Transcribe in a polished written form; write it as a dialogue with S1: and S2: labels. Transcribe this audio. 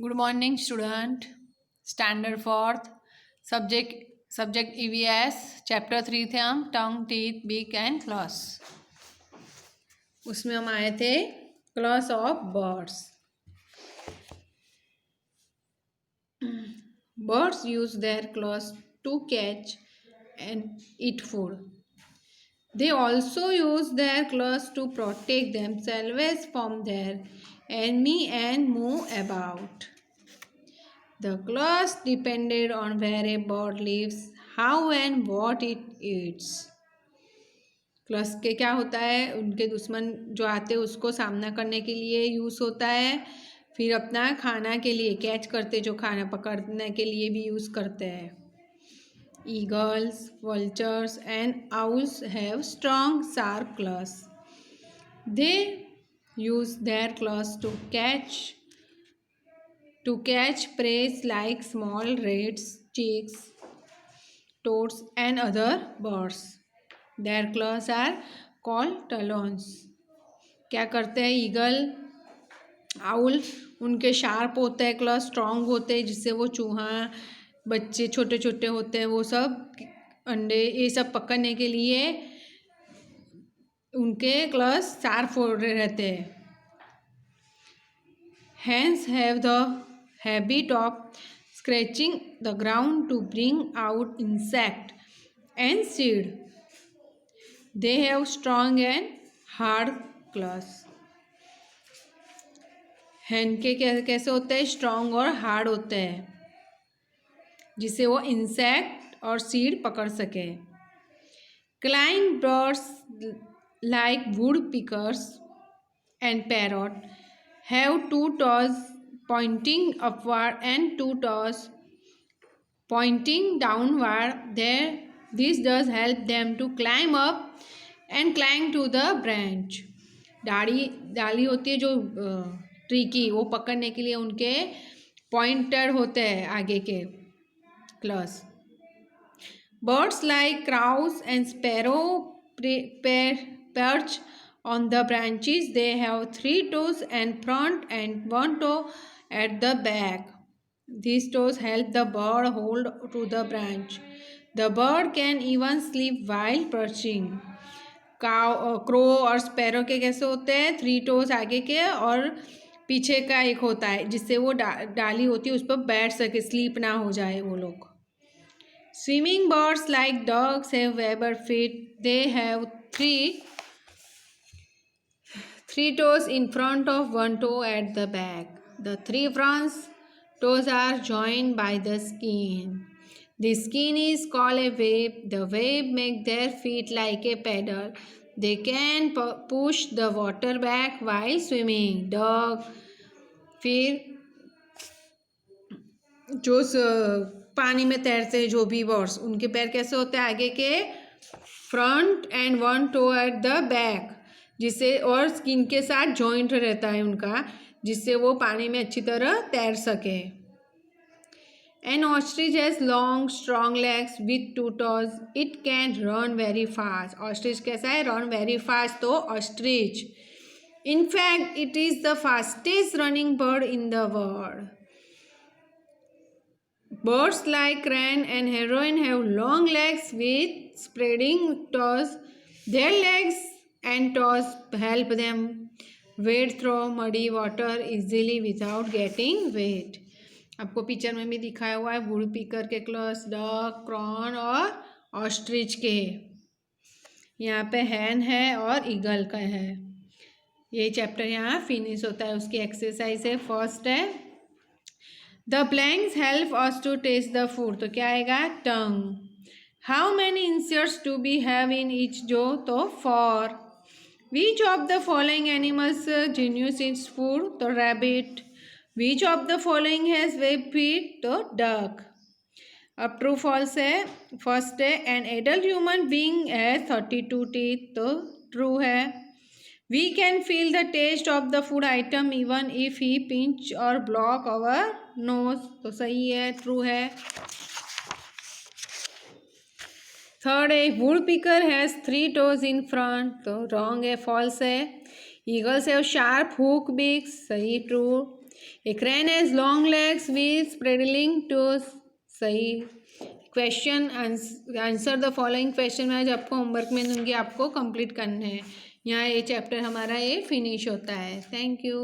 S1: Good morning, student. Standard fourth, subject EVS, chapter 3 थे हम tongue, teeth, beak and claws. उसमें हम आए थे claws of birds. Birds use their claws to catch and eat food. They also use their claws to protect themselves from their enemy and move about. The claws depended on where a bird lives, how and what it eats. Claws के क्या होता है, उनके दुश्मन जो आते हैं उसको सामना करने के लिए यूज़ होता है. फिर अपना खाना के लिए कैच करते, जो खाना पकड़ने के लिए भी यूज़ करते हैं. Eagles, vultures and owls have strong sharp claws. They use their claws to catch prey like small rats, chicks, toads and other birds. Their claws are called talons. क्या करते हैं ईगल, आउल, उनके sharp होते हैं claw, strong होते हैं, जिससे वो चूहा, बच्चे छोटे छोटे होते हैं, वो सब अंडे ये सब पकड़ने के लिए उनके क्लॉस शार्प रहते हैं. Hens have the habit of scratching the ground to bring out insect and seed. They have strong and hard claws. हैन के कैसे होते हैं, स्ट्रॉन्ग और हार्ड होते हैं, जिससे वो इंसेक्ट और सीड पकड़ सके. Flying birds like woodpeckers and parrot have two toes pointing upward and two toes pointing downward. This does help them to climb up and climb to the branch. डाली होती है जो ट्री की, वो पकड़ने के लिए उनके पॉइंटर होते हैं आगे के Claus. Birds like crows and sparrow perch on the branches. They have 3 toes and front and 1 toe at the back. These toes help the bird hold to the branch. The bird can even sleep while perching. Crow और sparrow के कैसे होते हैं, 3 toes आगे के और पीछे का एक होता है, जिससे वो डाली होती है उस पर बैठ सके, स्लीप ना हो जाए वो लोग. Swimming birds like ducks have webbed feet. They have three toes in front of 1 toe at the back. The 3 front toes are joined by the skin. The skin is called a web. The web makes their feet like a paddle. They can push the water back while swimming. Duck, फिर जो पानी में तैरते हैं जो भी birds, उनके पैर कैसे होते हैं, आगे के front and 1 toe at the back, जिससे और स्किन के साथ जॉइंट रहता है उनका, जिससे वो पानी में अच्छी तरह तैर सके. An ostrich has long strong legs with 2 toes. It can run very fast. Ostrich कैसा है, run very fast. तो ostrich, in fact, it is the fastest running bird in the world. Birds like crane and heron have long legs with spreading toes. Their legs and toes help them wade through muddy water easily without getting wet. आपको picture में भी दिखाया हुआ है वुडपीकर के Claus, duck, Crohn और ostrich के. यहाँ पे हैन है और ईगल का है. ये चैप्टर यहाँ फिनिश होता है. उसकी एक्सरसाइज है, फर्स्ट है The blanks help us to taste the food. तो क्या आएगा, tongue. How many inserts do we have in each jaw? तो 4. Which of the following animals genuines its food? तो rabbit. Which of the following has webbed feet? तो duck. अब true false है. First है an adult human being has 32 teeth. तो true है. We can feel the taste of the food item even if he pinch or block our nose. तो सही है, true है. थर्ड है woodpecker has 3 toes in front. तो wrong है, false है. Eagles have sharp hook beaks. सही, true. A crane has long legs with spreading toes. सही question answer the following question में आज आपको होमवर्क में दूंगी, आपको कंप्लीट करना है। यहाँ ये चैप्टर हमारा ये फिनिश होता है। Thank you.